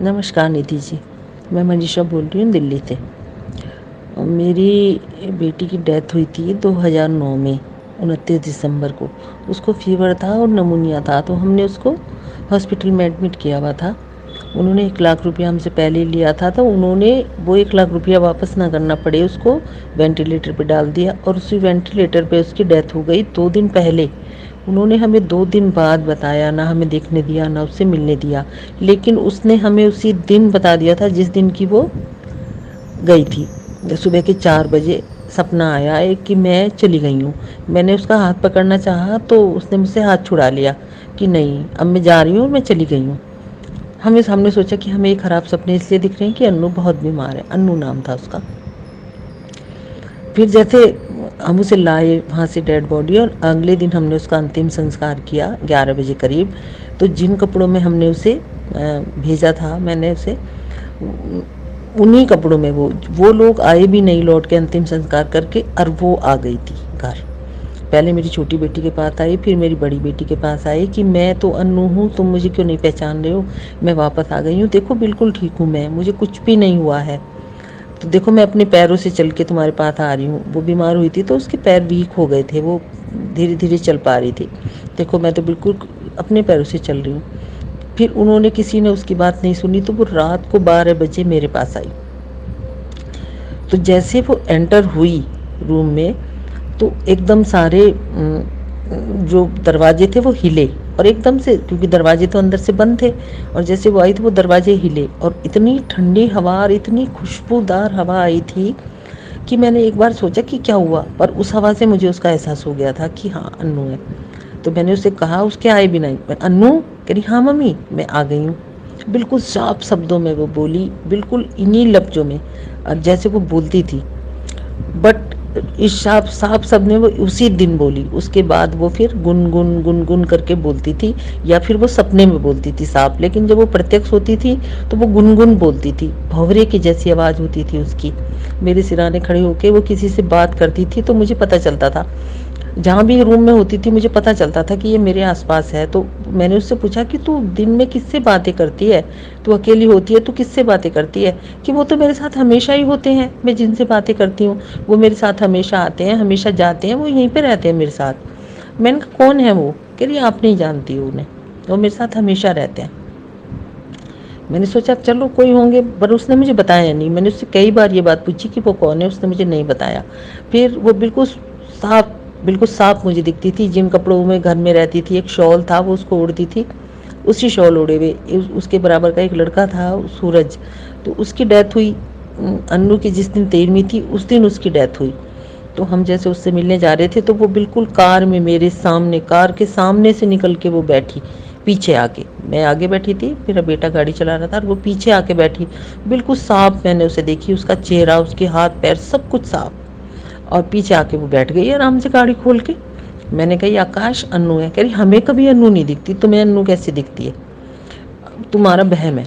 नमस्कार निधि जी, मैं मनीषा बोल रही हूँ दिल्ली से। मेरी बेटी की डेथ हुई थी 2009 में, 29 दिसंबर को। उसको फीवर था और नमूनिया था, तो हमने उसको हॉस्पिटल में एडमिट किया हुआ था। उन्होंने 1 लाख रुपया हमसे पहले लिया था, तो उन्होंने वो 1 लाख रुपया वापस ना करना पड़े उसको वेंटिलेटर पे डाल दिया, और उसी वेंटिलेटर पे उसकी डेथ हो गई 2 दिन पहले। उन्होंने हमें 2 दिन बाद बताया, ना हमें देखने दिया ना उससे मिलने दिया, लेकिन उसने हमें उसी दिन बता दिया था जिस दिन की वो गई थी। सुबह के 4 बजे सपना आया है कि मैं चली गई हूँ। मैंने उसका हाथ पकड़ना चाहा तो उसने मुझसे हाथ छुड़ा लिया कि नहीं, अब मैं जा रही हूँ और मैं चली गई हूँ। हमने सोचा कि हमें ये खराब सपने इसलिए दिख रहे हैं कि अन्नू बहुत बीमार है। अन्नू नाम था उसका। फिर जैसे हम उसे लाए वहाँ से डेड बॉडी, और अगले दिन हमने उसका अंतिम संस्कार किया 11 बजे करीब। तो जिन कपड़ों में हमने उसे भेजा था, मैंने उसे उन्हीं कपड़ों में वो लोग आए भी नहीं लौट के अंतिम संस्कार करके, और वो आ गई थी घर। पहले मेरी छोटी बेटी के पास आई, फिर मेरी बड़ी बेटी के पास आई कि मैं तो अन्नू हूँ, तुम मुझे क्यों नहीं पहचान रहे हो, मैं वापस आ गई हूँ, देखो बिल्कुल ठीक हूँ मैं, मुझे कुछ भी नहीं हुआ है। तो देखो मैं अपने पैरों से चल के तुम्हारे पास आ रही हूँ। वो बीमार हुई थी तो उसके पैर वीक हो गए थे, वो धीरे धीरे चल पा रही थी। देखो मैं तो बिल्कुल अपने पैरों से चल रही हूँ। फिर उन्होंने, किसी ने उसकी बात नहीं सुनी, तो वो रात को 12 बजे मेरे पास आई। तो जैसे वो एंटर हुई रूम में, तो एकदम सारे जो दरवाजे थे वो हिले, और एकदम से, क्योंकि दरवाजे तो अंदर से बंद थे, और जैसे वो आई तो वो दरवाजे हिले, और इतनी ठंडी हवा और इतनी खुशबूदार हवा आई थी कि मैंने एक बार सोचा कि क्या हुआ, पर उस हवा से मुझे उसका एहसास हो गया था कि हाँ अन्नू है। तो मैंने उससे कहा, उसके आए भी नहीं, अन्नू कह रही हाँ मम्मी मैं आ गई हूँ। बिल्कुल साफ शब्दों में वो बोली, बिल्कुल इन्हीं लफ्जों में जैसे वो बोलती थी। बट इस साफ साफ शब्द में वो उसी दिन बोली। उसके बाद वो फिर गुनगुन करके बोलती थी, या फिर वो सपने में बोलती थी साफ, लेकिन जब वो प्रत्यक्ष होती थी तो वो गुनगुन बोलती थी, भंवरे की जैसी आवाज़ होती थी उसकी। मेरे सिराने खड़े होके वो किसी से बात करती थी, तो मुझे पता चलता था, जहाँ भी रूम में होती थी मुझे पता चलता था कि ये मेरे आसपास है। तो मैंने उससे पूछा कि तू दिन में किससे बातें करती है, तू अकेली होती है तो किससे बातें करती है? कि वो तो मेरे साथ हमेशा ही होते हैं, मैं जिनसे बातें करती हूँ वो मेरे साथ हमेशा आते हैं, हमेशा जाते हैं, वो यहीं पे रहते हैं मेरे साथ। मैंने कहा कौन है वो? कह रही आप नहीं जानती हो उन्हें, वो मेरे साथ हमेशा रहते हैं। मैंने सोचा चलो कोई होंगे, पर उसने मुझे बताया नहीं। मैंने उससे कई बार ये बात पूछी कि वो कौन है, उसने मुझे नहीं बताया। फिर वो बिल्कुल साफ मुझे दिखती थी। जिन कपड़ों में घर में रहती थी, एक शॉल था वो उसको ओढ़ती थी, उसी शॉल ओढ़े हुए उसके बराबर का एक लड़का था सूरज, तो उसकी डेथ हुई अन्नू की जिस दिन 13वीं थी उस दिन उसकी डेथ हुई। तो हम जैसे उससे मिलने जा रहे थे तो वो बिल्कुल कार में मेरे सामने, कार के सामने से निकल के वो बैठी पीछे आके। मैं आगे बैठी थी, मेरा बेटा गाड़ी चला रहा था, और वो पीछे आके बैठी। बिल्कुल साफ मैंने उसे देखी, उसका चेहरा, उसके हाथ पैर सब कुछ साफ। और पीछे आके वो बैठ गई आराम से गाड़ी खोल के। मैंने कही आकाश अन्नू है। कह रही हमें कभी अन्नू नहीं दिखती, तुम्हें अन्नू कैसे दिखती है, तुम्हारा बहम है।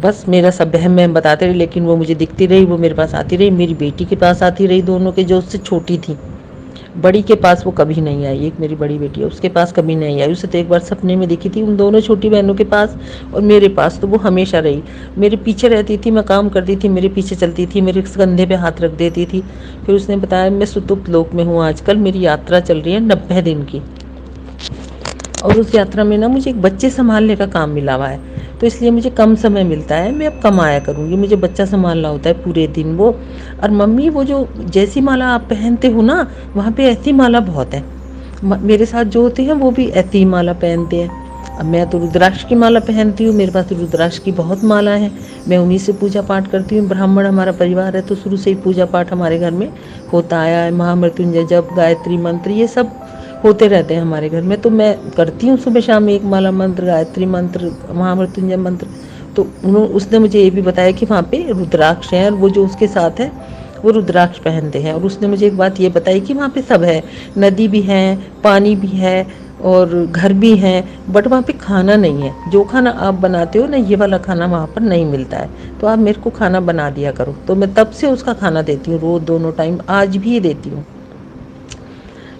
बस मेरा सब बहम मैं बताते रही, लेकिन वो मुझे दिखती रही, वो मेरे पास आती रही, मेरी बेटी के पास आती रही, दोनों के जो उससे छोटी थी। बड़ी के पास वो कभी नहीं आई, एक मेरी बड़ी बेटी है उसके पास कभी नहीं आई। उसे तो एक बार सपने में दिखी थी, उन दोनों छोटी बहनों के पास, और मेरे पास तो वो हमेशा रही। मेरे पीछे रहती थी, मैं काम करती थी, मेरे पीछे चलती थी, मेरे कंधे पे हाथ रख देती थी। फिर उसने बताया मैं सुतुप्त लोक में हूँ आजकल, मेरी यात्रा चल रही है 90 दिन की, और उस यात्रा में ना मुझे एक बच्चे संभालने का काम मिला हुआ है, तो इसलिए मुझे कम समय मिलता है, मैं अब कम आया करूँगी, मुझे बच्चा संभालना होता है पूरे दिन वो। और मम्मी वो जो जैसी माला आप पहनते हो ना, वहाँ पे ऐसी माला बहुत है, मेरे साथ जो होते हैं वो भी ऐसी माला पहनते हैं। अब मैं तो रुद्राक्ष की माला पहनती हूँ, मेरे पास तो रुद्राक्ष की बहुत माला है, मैं उन्हीं से पूजा पाठ करती हूँ। ब्राह्मण हमारा परिवार है, तो शुरू से ही पूजा पाठ हमारे घर में होता आया है। महामृत्युंजय जप, गायत्री मंत्र, ये सब होते रहते हैं हमारे घर में, तो मैं करती हूँ सुबह शाम एक माला मंत्र, गायत्री मंत्र, महामृत्युंजय मंत्र। तो उसने मुझे ये भी बताया कि वहाँ पे रुद्राक्ष है, और वो जो उसके साथ है वो रुद्राक्ष पहनते हैं। और उसने मुझे एक बात ये बताई कि वहाँ पे सब है, नदी भी है, पानी भी है, और घर भी हैं, बट वहाँ पे खाना नहीं है। जो खाना आप बनाते हो ना, ये वाला खाना वहाँ पर नहीं मिलता है, तो आप मेरे को खाना बना दिया करो। तो मैं तब से उसका खाना देती हूँ, रोज़ दोनों टाइम, आज भी देती हूँ।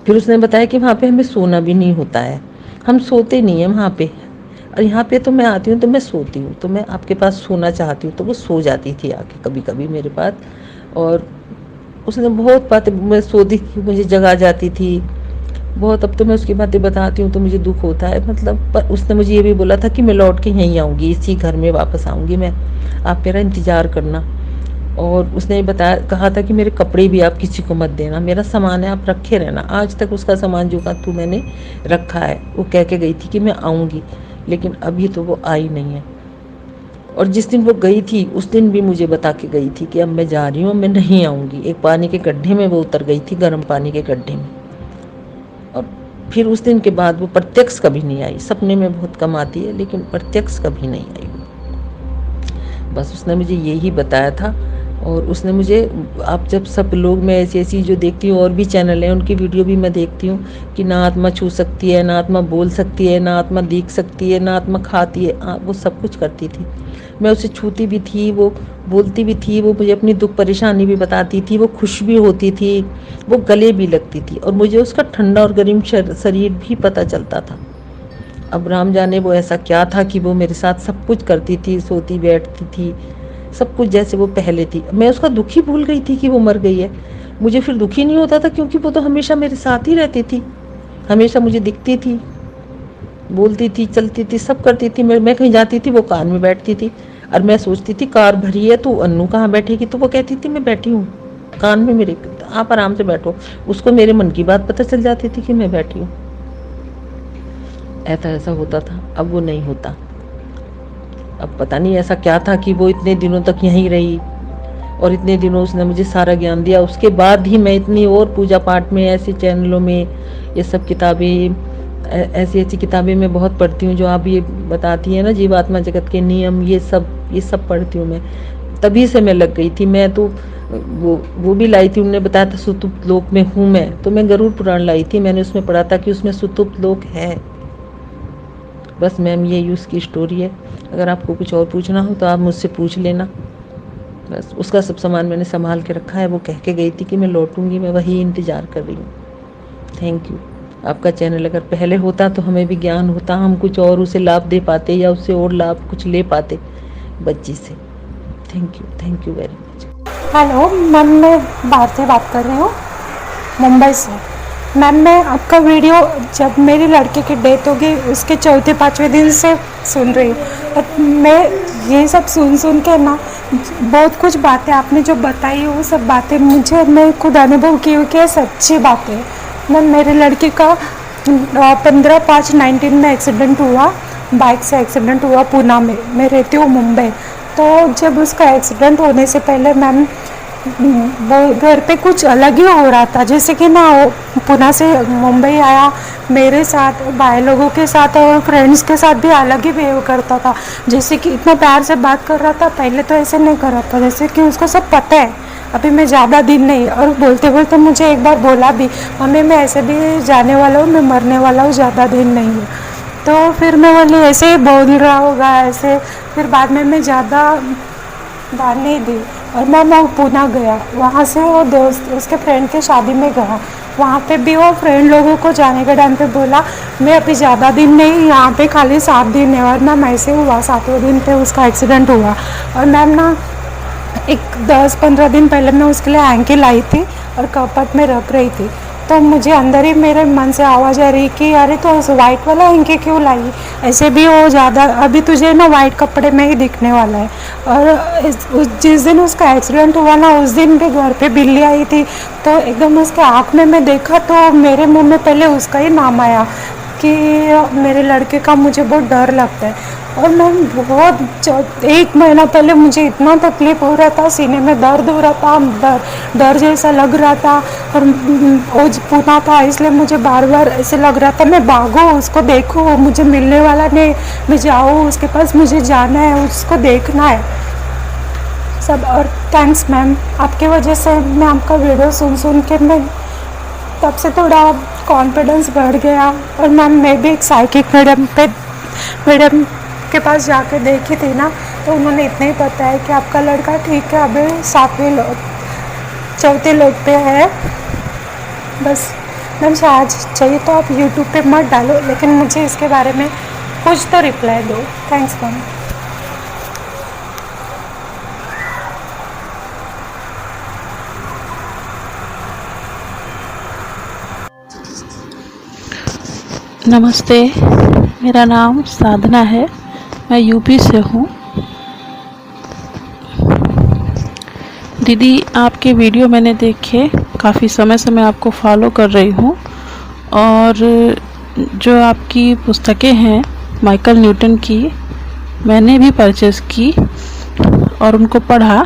फिर उसने बताया कि वहाँ पे हमें सोना भी नहीं होता है, हम सोते नहीं हैं वहाँ पे। और यहाँ पे तो मैं आती हूँ तो मैं सोती हूँ, तो मैं आपके पास सोना चाहती हूँ तो वो सो जाती थी आके कभी कभी मेरे पास। और उसने बहुत बातें, मैं सोती थी मुझे जगा जाती थी बहुत। अब तो मैं उसकी बातें बताती हूँ तो मुझे दुख होता है, मतलब पर उसने मुझे ये भी बोला था कि मैं लौट के यहीं आऊँगी, इसी घर में वापस आऊँगी मैं, आप मेरा इंतज़ार करना। और उसने ये बताया, कहा था कि मेरे कपड़े भी आप किसी को मत देना, मेरा सामान है आप रखे रहना। आज तक उसका सामान जो का तू मैंने रखा है। वो कह के गई थी कि मैं आऊँगी, लेकिन अभी तो वो आई नहीं है। और जिस दिन वो गई थी उस दिन भी मुझे बता के गई थी कि अब मैं जा रही हूँ, मैं नहीं आऊँगी। एक पानी के गड्ढे में वो उतर गई थी, गर्म पानी के गड्ढे में। और फिर उस दिन के बाद वो प्रत्यक्ष कभी नहीं आई। सपने में बहुत कम आती है लेकिन प्रत्यक्ष कभी नहीं आई वो। बस उसने मुझे यही बताया था। और उसने मुझे, आप जब सब लोग, मैं ऐसी ऐसी जो देखती हूँ और भी चैनल हैं उनकी वीडियो भी मैं देखती हूँ कि ना आत्मा छू सकती है, ना आत्मा बोल सकती है, ना आत्मा देख सकती है, ना आत्मा खाती है, वो सब कुछ करती थी। मैं उसे छूती भी थी, वो बोलती भी थी, वो मुझे अपनी दुख परेशानी भी बताती थी, वो खुश भी होती थी, वो गले भी लगती थी और मुझे उसका ठंडा और गर्म शरीर भी पता चलता था। अब राम जाने वो ऐसा क्या था कि वो मेरे साथ सब कुछ करती थी, सोती बैठती थी, सब कुछ जैसे वो पहले थी। मैं उसका दुख ही भूल गई थी कि वो मर गई है। मुझे फिर दुखी नहीं होता था क्योंकि वो तो हमेशा मेरे साथ ही रहती थी, हमेशा मुझे दिखती थी, बोलती थी, चलती थी, सब करती थी। मैं कहीं जाती थी वो कार में बैठती थी और मैं सोचती थी कार भरी है तो अन्नू कहाँ बैठेगी, तो वो कहती थी मैं बैठी हूँ कान में मेरे, आप आराम से बैठो। उसको मेरे मन की बात पता चल जाती थी कि मैं बैठी हूँ। ऐसा होता था, अब वो नहीं होता। अब पता नहीं ऐसा क्या था कि वो इतने दिनों तक यहीं रही और इतने दिनों उसने मुझे सारा ज्ञान दिया। उसके बाद ही मैं इतनी और पूजा पाठ में, ऐसे चैनलों में ये सब किताबें, ऐसी ऐसी किताबें मैं बहुत पढ़ती हूँ जो आप ये बताती हैं ना, जीवात्मा जगत के नियम, ये सब पढ़ती हूँ मैं। तभी से मैं लग गई थी। मैं तो वो भी लाई थी, उन्होंने बताया था सुतुप्त लोक में हूँ मैं, तो मैं गरुड़ पुराण लाई थी, मैंने उसमें पढ़ा था कि उसमें सुतुप्त लोक है। बस मैम यही उसकी स्टोरी है। अगर आपको कुछ और पूछना हो तो आप मुझसे पूछ लेना। बस उसका सब सामान मैंने संभाल के रखा है। वो कह के गई थी कि मैं लौटूंगी, मैं वही इंतज़ार कर रही हूँ। Thank you. आपका चैनल अगर पहले होता तो हमें भी ज्ञान होता, हम कुछ और उसे लाभ दे पाते या उससे और लाभ कुछ ले पाते बच्ची से। Thank you very much. Hello ma'am, मैं भारती बात कर रही हूँ मुंबई से। मैम मैं आपका वीडियो जब मेरी लड़के की डेथ होगी उसके चौथे पाँचवें दिन से सुन रही हूँ, और मैं ये सब सुन के ना, बहुत कुछ बातें आपने जो बताई वो सब बातें मुझे, मैं खुद अनुभव की हुई कि सच्ची बातें। मैम मेरे लड़के का 15/5/19 में एक्सीडेंट हुआ, बाइक से एक्सीडेंट हुआ पूना में। मैं रहती हूँ मुंबई। तो जब उसका एक्सीडेंट होने से पहले मैम वो घर पे कुछ अलग ही हो रहा था। जैसे कि ना वो पुणे से मुंबई आया, मेरे साथ, भाई लोगों के साथ और फ्रेंड्स के साथ भी अलग ही बिहेव करता था। जैसे कि इतना प्यार से बात कर रहा था, पहले तो ऐसे नहीं कर रहा था। जैसे कि उसको सब पता है अभी मैं ज़्यादा दिन नहीं, और बोलते बोलते मुझे एक बार बोला भी, मम्मी मैं ऐसे भी जाने वाला हूँ, मैं मरने वाला हूँ, ज़्यादा दिन नहीं हूँ। तो फिर मैं बोली ऐसे ही बोल रहा होगा ऐसे। फिर बाद में मैं ज़्यादा ध्यान नहीं दी और मैं पूना गया। वहाँ से वो दोस्त उसके फ्रेंड के शादी में गया। वहाँ पे भी वो फ्रेंड लोगों को जाने के टाइम पे बोला मैं अभी ज़्यादा दिन नहीं, यहाँ पे खाली 7 दिन है। और मैम ऐसे हुआ, 7वें दिन पे उसका एक्सीडेंट हुआ। और मैम ना एक 10-15 दिन पहले मैं उसके लिए हैंकी लाई थी और कपट में रख रही थी। तो मुझे अंदर ही मेरे मन से आवाज़ आ रही कि अरे तो उस वाइट वाला हैंकी क्यों लाई, ऐसे भी वो ज़्यादा अभी तुझे ना वाइट कपड़े में ही दिखने वाला है। और जिस दिन उसका एक्सीडेंट हुआ ना, उस दिन भी घर पे बिल्ली आई थी। तो एकदम उसके आँख में मैं देखा तो मेरे मुंह में पहले उसका ही नाम आया कि मेरे लड़के का मुझे बहुत डर लगता है। और मैं बहुत 1 महीना पहले मुझे इतना तकलीफ़ हो रहा था, सीने में दर्द हो रहा था, डर जैसा लग रहा था। और वो पूना था इसलिए मुझे बार बार ऐसे लग रहा था मैं भागूँ, उसको देखूँ, वो मुझे मिलने वाला नहीं, मैं जाऊँ उसके पास, मुझे जाना है, उसको देखना है सब। और थैंक्स मैम, आपकी वजह से मैं आपका वीडियो सुन के मैं तब से थोड़ा कॉन्फिडेंस बढ़ गया। और मैम मैं भी एक साइकिक मीडियम के पास जाके देखी थी ना, तो उन्होंने इतना ही बताया कि आपका लड़का ठीक है, अभी 4थे लोग पे है। बस मैम आज चाहिए तो आप यूट्यूब पे मत डालो, लेकिन मुझे इसके बारे में कुछ तो रिप्लाई दो। Thanks ma'am. नमस्ते, मेरा नाम साधना है, मैं यूपी से हूँ। दीदी, आपके वीडियो मैंने देखे, काफ़ी समय से मैं आपको फॉलो कर रही हूँ। और जो आपकी पुस्तकें हैं माइकल न्यूटन की, मैंने भी परचेज़ की और उनको पढ़ा,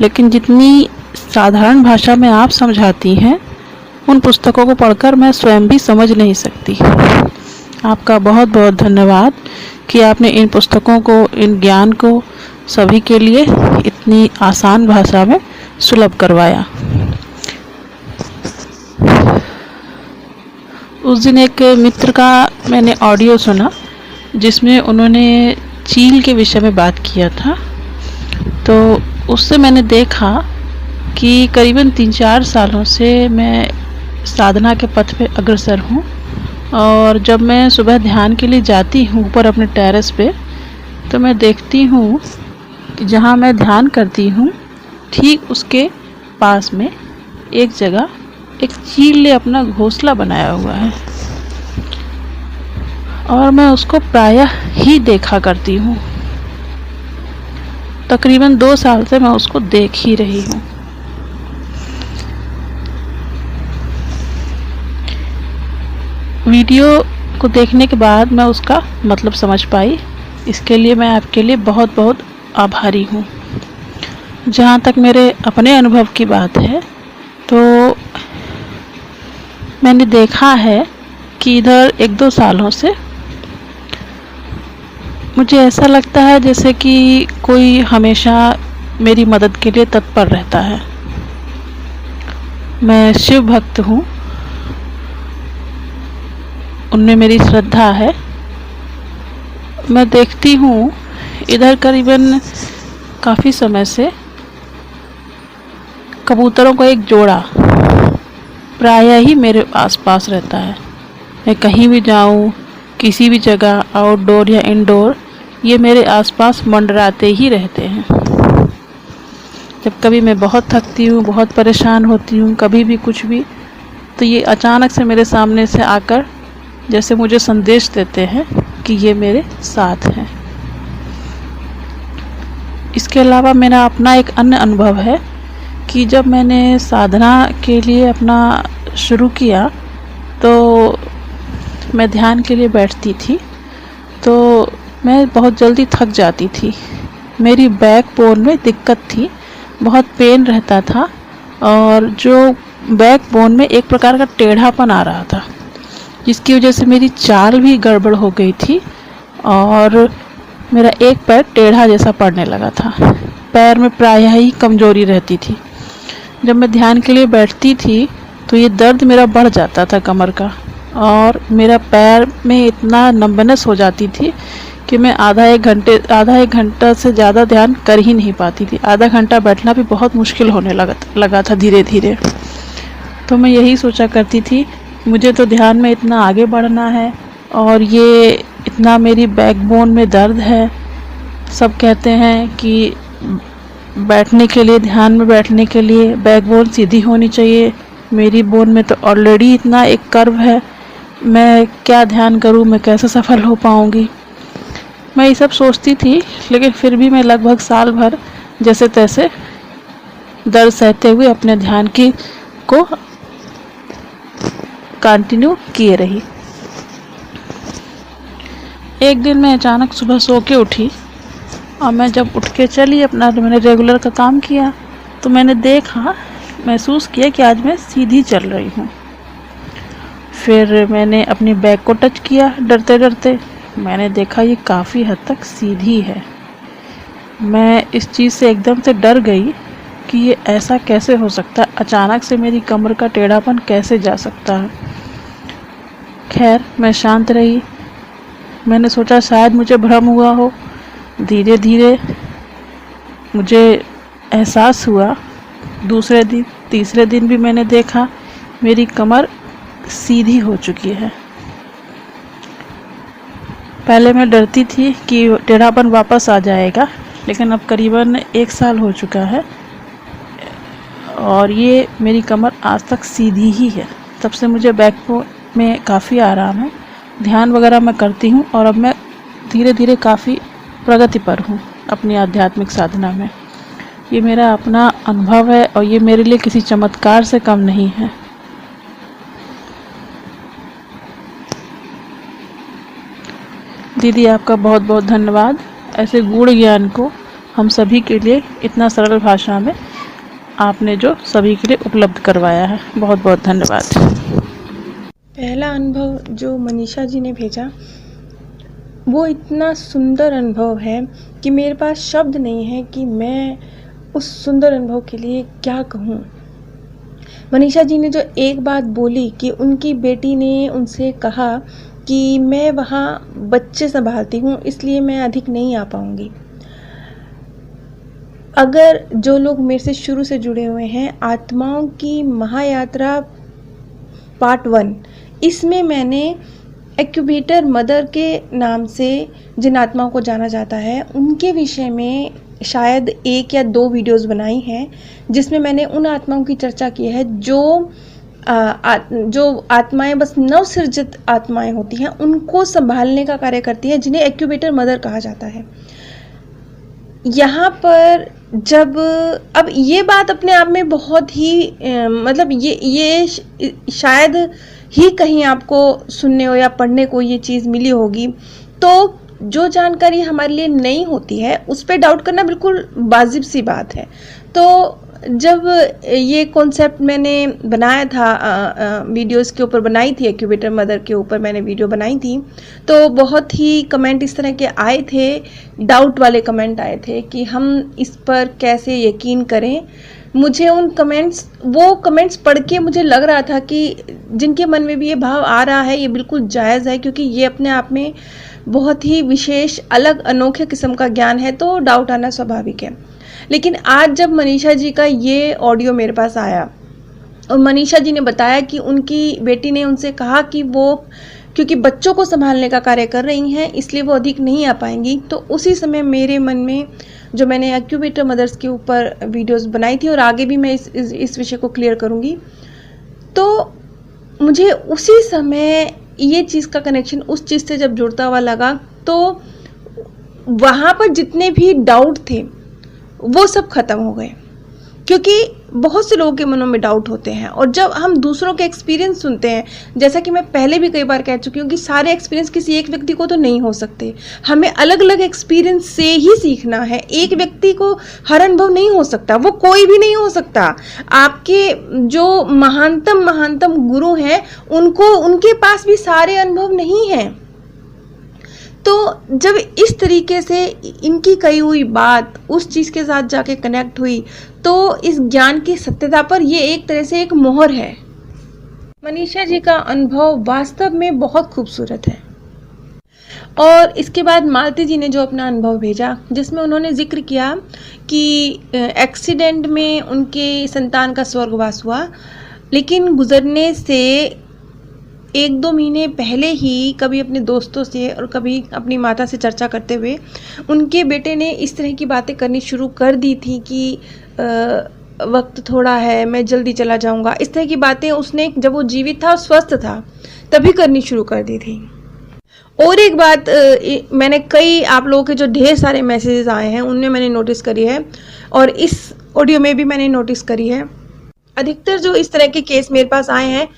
लेकिन जितनी साधारण भाषा में आप समझाती हैं उन पुस्तकों को पढ़कर मैं स्वयं भी समझ नहीं सकती। आपका बहुत बहुत धन्यवाद कि आपने इन पुस्तकों को, इन ज्ञान को सभी के लिए इतनी आसान भाषा में सुलभ करवाया। उस दिन एक मित्र का मैंने ऑडियो सुना जिसमें उन्होंने चील के विषय में बात किया था। तो उससे मैंने देखा कि करीबन 3-4 सालों से मैं साधना के पथ पे अग्रसर हूँ। और जब मैं सुबह ध्यान के लिए जाती हूँ ऊपर अपने टेरेस पे, तो मैं देखती हूँ कि जहाँ मैं ध्यान करती हूँ ठीक उसके पास में एक जगह एक चील ने अपना घोंसला बनाया हुआ है, और मैं उसको प्रायः ही देखा करती हूँ। तकरीबन 2 साल से मैं उसको देख ही रही हूँ। वीडियो को देखने के बाद मैं उसका मतलब समझ पाई। इसके लिए मैं आपके लिए बहुत बहुत आभारी हूँ। जहाँ तक मेरे अपने अनुभव की बात है, तो मैंने देखा है कि इधर 1-2 सालों से मुझे ऐसा लगता है जैसे कि कोई हमेशा मेरी मदद के लिए तत्पर रहता है। मैं शिव भक्त हूँ, उनमें मेरी श्रद्धा है। मैं देखती हूँ इधर करीबन काफ़ी समय से कबूतरों का एक जोड़ा प्रायः ही मेरे आसपास रहता है। मैं कहीं भी जाऊँ, किसी भी जगह, आउटडोर या इंडोर, ये मेरे आसपास मंडराते ही रहते हैं। जब कभी मैं बहुत थकती हूँ, बहुत परेशान होती हूँ, कभी भी कुछ भी, तो ये अचानक से मेरे सामने से आकर जैसे मुझे संदेश देते हैं कि ये मेरे साथ हैं। इसके अलावा मेरा अपना एक अन्य अनुभव है कि जब मैंने साधना के लिए अपना शुरू किया, तो मैं ध्यान के लिए बैठती थी तो मैं बहुत जल्दी थक जाती थी। मेरी बैक बोन में दिक्कत थी, बहुत पेन रहता था, और जो बैक बोन में एक प्रकार का टेढ़ापन आ रहा था, जिसकी वजह से मेरी चाल भी गड़बड़ हो गई थी और मेरा एक पैर टेढ़ा जैसा पड़ने लगा था। पैर में प्रायः ही कमजोरी रहती थी। जब मैं ध्यान के लिए बैठती थी तो ये दर्द मेरा बढ़ जाता था कमर का, और मेरा पैर में इतना नंबनेस हो जाती थी कि मैं आधा एक घंटा से ज़्यादा ध्यान कर ही नहीं पाती थी। आधा घंटा बैठना भी बहुत मुश्किल होने लगा था धीरे धीरे। तो मैं यही सोचा करती थी, मुझे तो ध्यान में इतना आगे बढ़ना है और ये इतना मेरी बैकबोन में दर्द है। सब कहते हैं कि बैठने के लिए, ध्यान में बैठने के लिए बैकबोन सीधी होनी चाहिए। मेरी बोन में तो ऑलरेडी इतना एक कर्व है, मैं क्या ध्यान करूं, मैं कैसे सफल हो पाऊंगी। मैं ये सब सोचती थी, लेकिन फिर भी मैं लगभग साल भर जैसे तैसे दर्द सहते हुए अपने ध्यान को कंटिन्यू किए रही। एक दिन मैं अचानक सुबह सो के उठी, और मैं जब उठ के चली अपना, मैंने रेगुलर का काम किया, तो मैंने महसूस किया कि आज मैं सीधी चल रही हूँ। फिर मैंने अपनी बैक को टच किया डरते डरते, मैंने देखा ये काफ़ी हद तक सीधी है। मैं इस चीज़ से एकदम से डर गई कि ये ऐसा कैसे हो सकता है, अचानक से मेरी कमर का टेढ़ापन कैसे जा सकता है। खैर, मैं शांत रही। मैंने सोचा शायद मुझे भ्रम हुआ हो। धीरे धीरे मुझे एहसास हुआ। दूसरे दिन, तीसरे दिन भी मैंने देखा मेरी कमर सीधी हो चुकी है। पहले मैं डरती थी कि टेढ़ापन वापस आ जाएगा, लेकिन अब करीबन 1 साल हो चुका है और ये मेरी कमर आज तक सीधी ही है। तब से मुझे बैक में काफ़ी आराम है। ध्यान वगैरह मैं करती हूँ और अब मैं धीरे धीरे काफ़ी प्रगति पर हूँ अपनी आध्यात्मिक साधना में। ये मेरा अपना अनुभव है और ये मेरे लिए किसी चमत्कार से कम नहीं है। दीदी, आपका बहुत बहुत धन्यवाद। ऐसे गूढ़ ज्ञान को हम सभी के लिए इतना सरल भाषा में आपने जो सभी के लिए उपलब्ध करवाया है, बहुत बहुत धन्यवाद। पहला अनुभव जो मनीषा जी ने भेजा वो इतना सुंदर अनुभव है कि मेरे पास शब्द नहीं है कि मैं उस सुंदर अनुभव के लिए क्या कहूँ। मनीषा जी ने जो एक बात बोली कि उनकी बेटी ने उनसे कहा कि मैं वहाँ बच्चे संभालती हूँ इसलिए मैं अधिक नहीं आ पाऊँगी। अगर जो लोग मेरे से शुरू से जुड़े हुए हैं, आत्माओं की महायात्रा पार्ट 1, इसमें मैंने एक्यूबेटर मदर के नाम से जिन आत्माओं को जाना जाता है उनके विषय में शायद 1 या 2 वीडियोस बनाई हैं, जिसमें मैंने उन आत्माओं की चर्चा की है जो आत्माएं बस नवसृजित आत्माएं होती हैं, उनको संभालने का कार्य करती हैं, जिन्हें एक्यूबेटर मदर कहा जाता है। यहाँ पर जब अब ये बात अपने आप में बहुत ही मतलब ये शायद ही कहीं आपको सुनने हो या पढ़ने को ये चीज़ मिली होगी, तो जो जानकारी हमारे लिए नई होती है उस पर डाउट करना बिल्कुल वाजिब सी बात है। तो जब ये कॉन्सेप्ट मैंने बनाया था, वीडियोस के ऊपर बनाई थी, एक्यूबेटर मदर के ऊपर मैंने वीडियो बनाई थी, तो बहुत ही कमेंट इस तरह के आए थे, डाउट वाले कमेंट आए थे कि हम इस पर कैसे यकीन करें। मुझे वो कमेंट्स पढ़ के मुझे लग रहा था कि जिनके मन में भी ये भाव आ रहा है ये बिल्कुल जायज़ है, क्योंकि ये अपने आप में बहुत ही विशेष अलग अनोखे किस्म का ज्ञान है, तो डाउट आना स्वाभाविक है। लेकिन आज जब मनीषा जी का ये ऑडियो मेरे पास आया और मनीषा जी ने बताया कि उनकी बेटी ने उनसे कहा कि वो क्योंकि बच्चों को संभालने का कार्य कर रही हैं इसलिए वो अधिक नहीं आ पाएंगी, तो उसी समय मेरे मन में जो मैंने एक्यूबेटर मदर्स के ऊपर वीडियोस बनाई थी और आगे भी मैं इस विषय को क्लियर करूँगी, तो मुझे उसी समय ये चीज़ का कनेक्शन उस चीज़ से जब जुड़ता हुआ लगा, तो वहाँ पर जितने भी डाउट थे वो सब खत्म हो गए। क्योंकि बहुत से लोगों के मनों में डाउट होते हैं और जब हम दूसरों के एक्सपीरियंस सुनते हैं, जैसा कि मैं पहले भी कई बार कह चुकी हूँ कि सारे एक्सपीरियंस किसी एक व्यक्ति को तो नहीं हो सकते, हमें अलग अलग एक्सपीरियंस से ही सीखना है। एक व्यक्ति को हर अनुभव नहीं हो सकता, वो कोई भी नहीं हो सकता। आपके जो महानतम गुरु हैं उनके पास भी सारे अनुभव नहीं हैं। तो जब इस तरीके से इनकी कही हुई बात उस चीज़ के साथ जाके कनेक्ट हुई, तो इस ज्ञान की सत्यता पर ये एक तरह से एक मोहर है। मनीषा जी का अनुभव वास्तव में बहुत खूबसूरत है। और इसके बाद मालती जी ने जो अपना अनुभव भेजा, जिसमें उन्होंने जिक्र किया कि एक्सीडेंट में उनके संतान का स्वर्गवास हुआ, लेकिन गुजरने से 1-2 महीने पहले ही कभी अपने दोस्तों से और कभी अपनी माता से चर्चा करते हुए उनके बेटे ने इस तरह की बातें करनी शुरू कर दी थी कि वक्त थोड़ा है, मैं जल्दी चला जाऊंगा। इस तरह की बातें उसने जब वो जीवित था और स्वस्थ था तभी करनी शुरू कर दी थी। और एक बात मैंने कई आप लोगों के जो ढेर सारे मैसेजेस आए हैं उनमें मैंने नोटिस करी है और इस ऑडियो में भी मैंने नोटिस करी है। अधिकतर जो इस तरह के केस मेरे पास आए हैं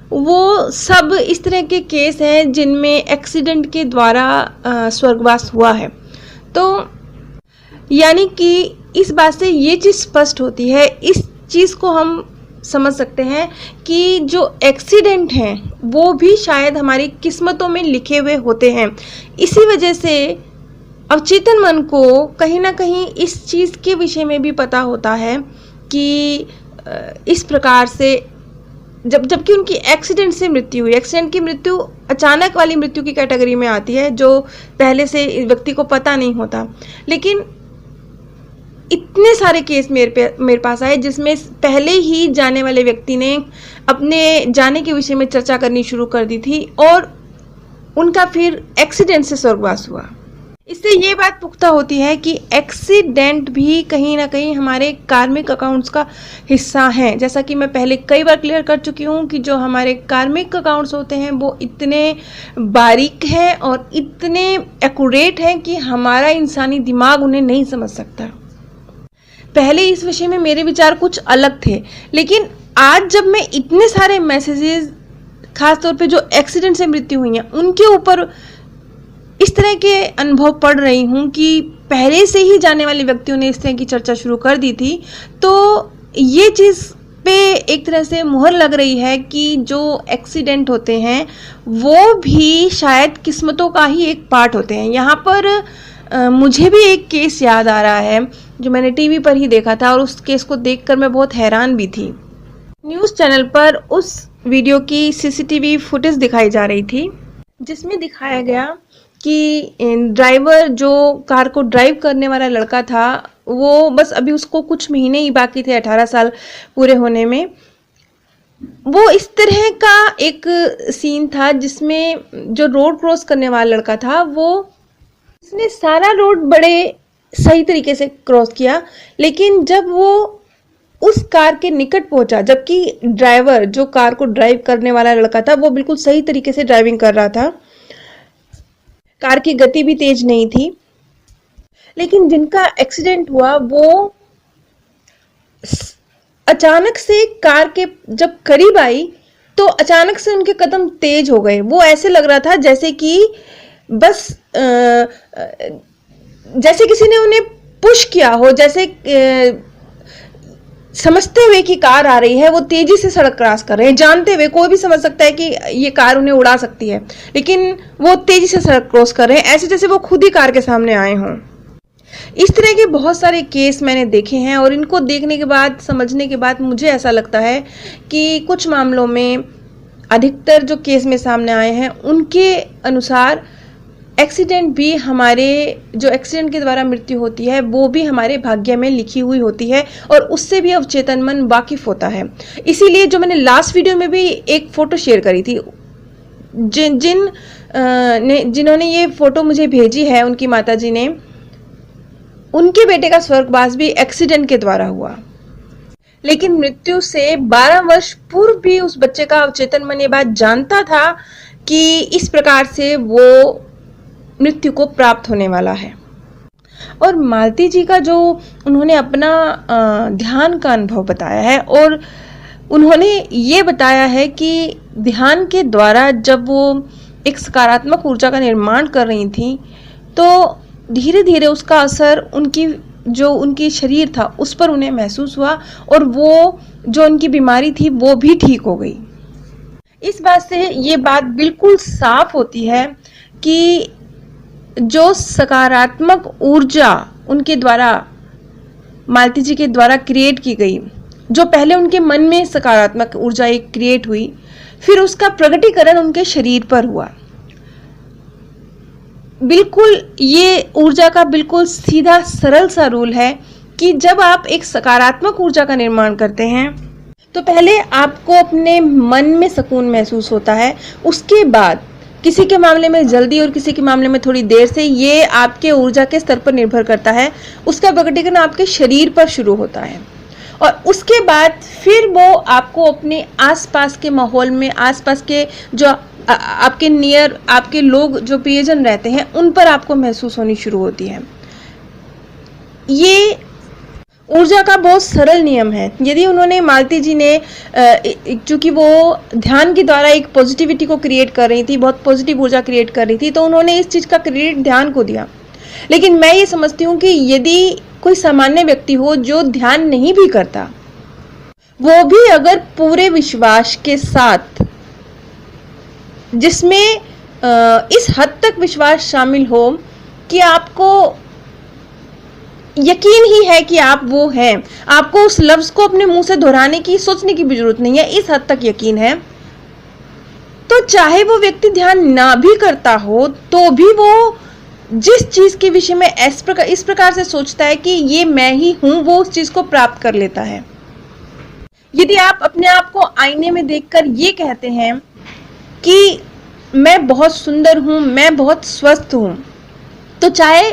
वो सब इस तरह के केस हैं जिनमें एक्सीडेंट के द्वारा स्वर्गवास हुआ है। तो यानी कि इस बात से ये चीज़ स्पष्ट होती है, इस चीज़ को हम समझ सकते हैं कि जो एक्सीडेंट हैं वो भी शायद हमारी किस्मतों में लिखे हुए होते हैं। इसी वजह से अवचेतन मन को कहीं ना कहीं इस चीज़ के विषय में भी पता होता है कि इस प्रकार से जबकि उनकी एक्सीडेंट से मृत्यु हुई, एक्सीडेंट की मृत्यु अचानक वाली मृत्यु की कैटेगरी में आती है जो पहले से व्यक्ति को पता नहीं होता। लेकिन इतने सारे केस मेरे पास आए जिसमें पहले ही जाने वाले व्यक्ति ने अपने जाने के विषय में चर्चा करनी शुरू कर दी थी और उनका फिर एक्सीडेंट से स्वर्गवास हुआ। इससे ये बात पुख्ता होती है कि एक्सीडेंट भी कहीं ना कहीं हमारे कार्मिक अकाउंट्स का हिस्सा हैं। जैसा कि मैं पहले कई बार क्लियर कर चुकी हूँ कि जो हमारे कार्मिक अकाउंट्स होते हैं वो इतने बारीक हैं और इतने एक्यूरेट हैं कि हमारा इंसानी दिमाग उन्हें नहीं समझ सकता। पहले इस विषय में मेरे विचार कुछ अलग थे, लेकिन आज जब मैं इतने सारे मैसेजेस, खासतौर पे जो एक्सीडेंट से मृत्यु हुई हैं, उनके ऊपर इस तरह के अनुभव पढ़ रही हूँ कि पहले से ही जाने वाले व्यक्तियों ने इस तरह की चर्चा शुरू कर दी थी, तो ये चीज़ पे एक तरह से मुहर लग रही है कि जो एक्सीडेंट होते हैं वो भी शायद किस्मतों का ही एक पार्ट होते हैं। यहाँ पर मुझे भी एक केस याद आ रहा है जो मैंने टीवी पर ही देखा था, और उस केस को देखकर मैं बहुत हैरान भी थी। न्यूज़ चैनल पर उस वीडियो की सीसीटीवी फुटेज दिखाई जा रही थी, जिसमें दिखाया गया कि ड्राइवर, जो कार को ड्राइव करने वाला लड़का था, वो बस अभी उसको कुछ महीने ही बाकी थे 18 साल पूरे होने में। वो इस तरह का एक सीन था जिसमें जो रोड क्रॉस करने वाला लड़का था वो उसने सारा रोड बड़े सही तरीके से क्रॉस किया, लेकिन जब वो उस कार के निकट पहुंचा, जबकि ड्राइवर, जो कार को ड्राइव करने वाला लड़का था, वो बिल्कुल सही तरीके से ड्राइविंग कर रहा था, कार की गति भी तेज नहीं थी, लेकिन जिनका एक्सीडेंट हुआ वो अचानक से कार के जब करीब आई तो अचानक से उनके कदम तेज हो गए। वो ऐसे लग रहा था जैसे कि बस जैसे किसी ने उन्हें पुश किया हो, जैसे समझते हुए कि कार आ रही है, वो तेजी से सड़क क्रॉस कर रहे हैं, जानते हुए, कोई भी समझ सकता है कि ये कार उन्हें उड़ा सकती है, लेकिन वो तेजी से सड़क क्रॉस कर रहे हैं, ऐसे जैसे वो खुद ही कार के सामने आए हों। इस तरह के बहुत सारे केस मैंने देखे हैं, और इनको देखने के बाद, समझने के बाद मुझे ऐसा लगता है कि कुछ मामलों में, अधिकतर जो केस में सामने आए हैं उनके अनुसार एक्सीडेंट भी, हमारे जो एक्सीडेंट के द्वारा मृत्यु होती है वो भी हमारे भाग्य में लिखी हुई होती है, और उससे भी अवचेतन मन वाकिफ होता है। इसीलिए जो मैंने लास्ट वीडियो में भी एक फ़ोटो शेयर करी थी, जिन्होंने ये फ़ोटो मुझे भेजी है, उनकी माताजी ने, उनके बेटे का स्वर्गवास भी एक्सीडेंट के द्वारा हुआ, लेकिन मृत्यु से 12 वर्ष पूर्व भी उस बच्चे का अवचेतन मन ये बात जानता था कि इस प्रकार से वो मृत्यु को प्राप्त होने वाला है। और मालती जी का जो उन्होंने अपना ध्यान का अनुभव बताया है, और उन्होंने ये बताया है कि ध्यान के द्वारा जब वो एक सकारात्मक ऊर्जा का निर्माण कर रही थी, तो धीरे धीरे उसका असर उनकी शरीर था उस पर उन्हें महसूस हुआ, और वो जो उनकी बीमारी थी वो भी ठीक हो गई। इस बात से ये बात बिल्कुल साफ होती है कि जो सकारात्मक ऊर्जा उनके द्वारा, मालती जी के द्वारा क्रिएट की गई, जो पहले उनके मन में सकारात्मक ऊर्जा एक क्रिएट हुई, फिर उसका प्रकटीकरण उनके शरीर पर हुआ। बिल्कुल ये ऊर्जा का बिल्कुल सीधा सरल सा रूल है कि जब आप एक सकारात्मक ऊर्जा का निर्माण करते हैं तो पहले आपको अपने मन में सुकून महसूस होता है, उसके बाद किसी के मामले में जल्दी और किसी के मामले में थोड़ी देर से, ये आपके ऊर्जा के स्तर पर निर्भर करता है, उसका प्रकटीकरण आपके शरीर पर शुरू होता है, और उसके बाद फिर वो आपको अपने आसपास के माहौल में, आसपास के जो आपके नियर, आपके लोग जो प्रियजन रहते हैं, उन पर आपको महसूस होनी शुरू होती है। ये ऊर्जा का बहुत सरल नियम है। यदि उन्होंने, मालती जी ने, चूंकि वो ध्यान के द्वारा एक पॉजिटिविटी को क्रिएट कर रही थी, बहुत पॉजिटिव ऊर्जा क्रिएट कर रही थी, तो उन्होंने इस चीज़ का क्रेडिट ध्यान को दिया। लेकिन मैं ये समझती हूँ कि यदि कोई सामान्य व्यक्ति हो जो ध्यान नहीं भी करता, वो भी अगर पूरे विश्वास के साथ, जिसमें इस हद तक विश्वास शामिल हो कि आपको यकीन ही है कि आप वो हैं, आपको उस लफ्ज को अपने मुंह से दोहराने की, सोचने की भी जरूरत नहीं है, इस हद तक यकीन है, तो चाहे वो व्यक्ति ध्यान ना भी करता हो तो भी वो जिस चीज के विषय में इस प्रकार से सोचता है कि ये मैं ही हूं, वो उस चीज को प्राप्त कर लेता है। यदि आप अपने आप को आईने में देखकर ये कहते हैं कि मैं बहुत सुंदर हूँ, मैं बहुत स्वस्थ हूँ, तो चाहे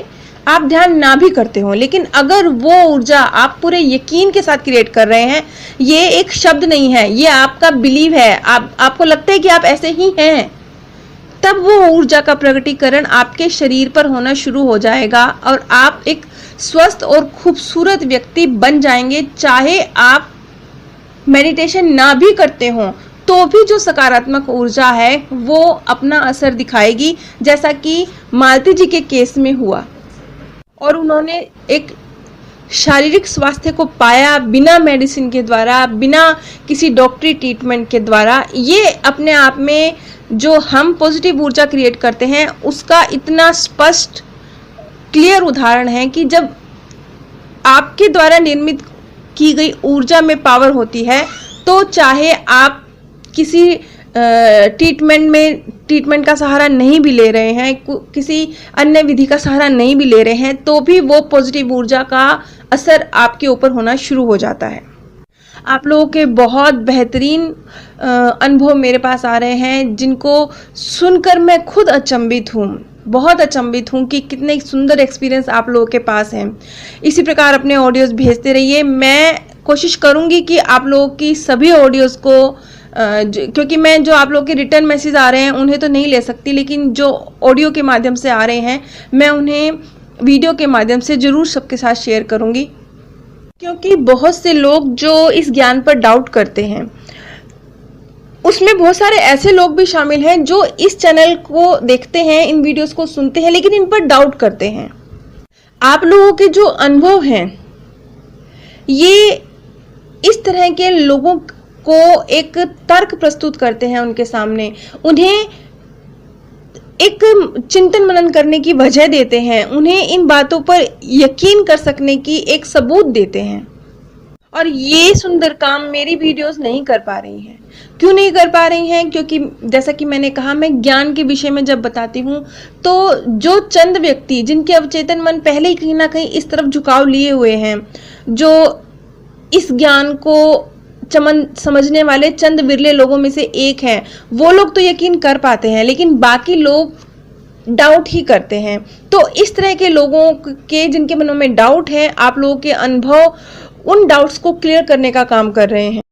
आप ध्यान ना भी करते हो, लेकिन अगर वो ऊर्जा आप पूरे यकीन के साथ क्रिएट कर रहे हैं, ये एक शब्द नहीं है, ये आपका बिलीव है, आपको लगता है कि आप ऐसे ही हैं, तब वो ऊर्जा का प्रकटीकरण आपके शरीर पर होना शुरू हो जाएगा और आप एक स्वस्थ और खूबसूरत व्यक्ति बन जाएंगे। चाहे आप मेडिटेशन ना भी करते हो तो भी जो सकारात्मक ऊर्जा है वो अपना असर दिखाएगी, जैसा कि मालती जी के केस में हुआ और उन्होंने एक शारीरिक स्वास्थ्य को पाया बिना मेडिसिन के द्वारा, बिना किसी डॉक्टरी ट्रीटमेंट के द्वारा। ये अपने आप में जो हम पॉजिटिव ऊर्जा क्रिएट करते हैं उसका इतना स्पष्ट क्लियर उदाहरण है कि जब आपके द्वारा निर्मित की गई ऊर्जा में पावर होती है तो चाहे आप किसी ट्रीटमेंट का सहारा नहीं भी ले रहे हैं, किसी अन्य विधि का सहारा नहीं भी ले रहे हैं, तो भी वो पॉजिटिव ऊर्जा का असर आपके ऊपर होना शुरू हो जाता है। आप लोगों के बहुत बेहतरीन अनुभव मेरे पास आ रहे हैं जिनको सुनकर मैं खुद अचंभित हूँ, बहुत अचंभित हूँ कि कितने सुंदर एक्सपीरियंस आप लोगों के पास हैं। इसी प्रकार अपने ऑडियोज़ भेजते रहिए। मैं कोशिश करूँगी कि आप लोगों की सभी ऑडियोज़ को क्योंकि मैं जो आप लोगों के रिटर्न मैसेज आ रहे हैं उन्हें तो नहीं ले सकती, लेकिन जो ऑडियो के माध्यम से आ रहे हैं मैं उन्हें वीडियो के माध्यम से ज़रूर सबके साथ शेयर करूँगी, क्योंकि बहुत से लोग जो इस ज्ञान पर डाउट करते हैं उसमें बहुत सारे ऐसे लोग भी शामिल हैं जो इस चैनल को देखते हैं, इन वीडियोस को सुनते हैं, लेकिन इन पर डाउट करते हैं। आप लोगों के जो अनुभव हैं ये इस तरह के लोगों को एक तर्क प्रस्तुत करते हैं उनके सामने, उन्हें एक चिंतन मनन करने की वजह देते हैं, उन्हें इन बातों पर यकीन कर सकने की एक सबूत देते हैं। और ये सुंदर काम मेरी वीडियोस नहीं कर पा रही हैं। क्यों नहीं कर पा रही हैं? क्योंकि जैसा कि मैंने कहा, मैं ज्ञान के विषय में जब बताती हूँ तो जो चंद व्यक्ति जिनके अवचेतन मन पहले ही कहीं ना कहीं इस तरफ झुकाव लिए हुए हैं, जो इस ज्ञान को समझने वाले चंद विरले लोगों में से एक हैं, वो लोग तो यकीन कर पाते हैं, लेकिन बाकी लोग डाउट ही करते हैं। तो इस तरह के लोगों के जिनके मनों में डाउट है, आप लोगों के अनुभव उन डाउट्स को क्लियर करने का काम कर रहे हैं।